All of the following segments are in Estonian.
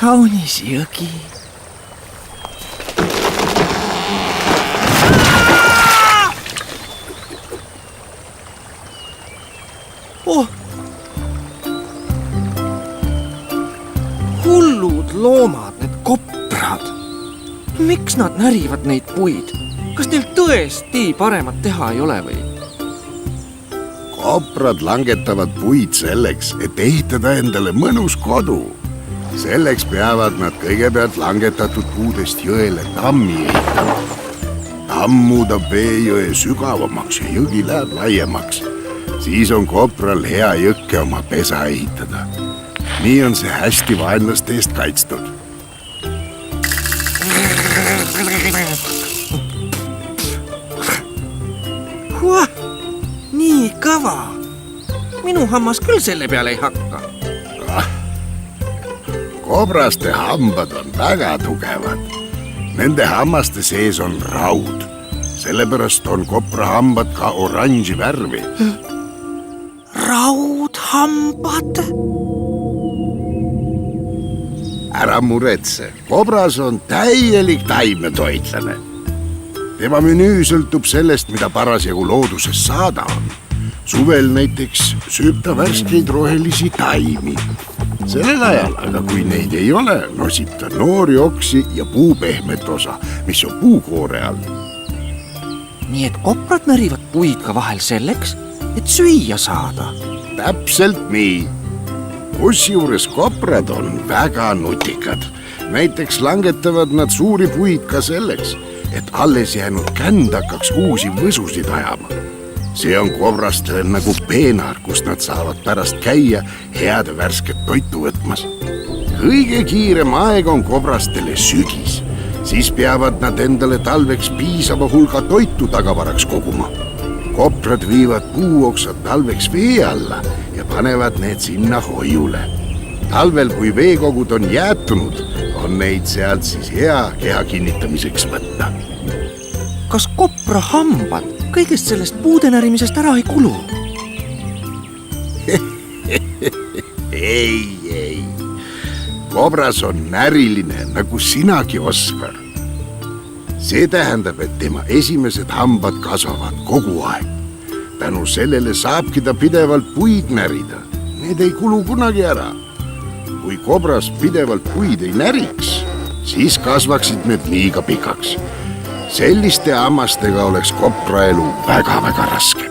kaunis jõgi. Oh! Hullud loomad, need koprad. Miks nad närivad neid puid? Kas neil tõesti paremat teha ei ole või? Koprad langetavad puid selleks, et ehitada endale mõnus kodu. Selleks peavad nad kõigepealt langetatud puudest jõele tammi ehitama. Tamm muudab veejõe sügavamaks ja jõgi läheb laiemaks. Siis on kopral hea jõkke oma pesa ehitada. Nii on see hästi vaenlaste eest kaitstud. Nii kõva. Minu hammas küll selle peale ei hakka. Kobraste hambad on väga tugevad. Nende hammaste sees on raud. Sellepärast on kopra hambad ka oranži värvi. Raudhambad? Ära muretse, kobras on täielik taimetoitlane. Tema menüü sõltub sellest, mida parasjagu looduses saada on. Suvel näiteks sööb ta värskeid rohelisi taimi. Sellel ajal, aga kui neid ei ole, nosib ta noori oksi ja puupehmet osa, mis on puukoore all. Nii et koprad närivad puid ka vahel selleks, et süüa saada. Täpselt nii. Kusjuures koprad on väga nutikad. Näiteks langetavad nad suuri puid ka selleks, et alles jäänud känd hakkaks uusi võsusid ajama. See on kobrastele nagu peenar, kus nad saavad pärast käia head värsket toitu võtmas. Kõige kiirem aeg on kobrastele sügis. Siis peavad nad endale talveks piisava hulga toitu tagavaraks koguma. Koprad viivad puuoksad talveks vee alla ja panevad need sinna hoiule. Talvel, kui veekogud on jäätunud, on neid sealt siis hea keha kinnitamiseks võtta. Kas kopra hambad kõigest sellest puude närimisest ära ei kulu? ei. Kobras on näriline, nagu sinagi, Oskar. See tähendab, et tema esimesed hambad kasvavad kogu aeg. Tänu sellele saabki ta pidevalt puid närida. Need ei kulu kunagi ära. Kui kobras pidevalt puid ei näriks, siis kasvaksid need liiga pikaks. Selliste hammastega oleks kopra elu väga-väga raske.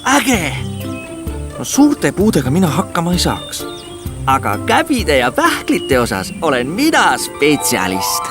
Äge! No suurte puudega mina hakkama ei saaks. Aga käbide ja pähklite osas olen mina spetsialist.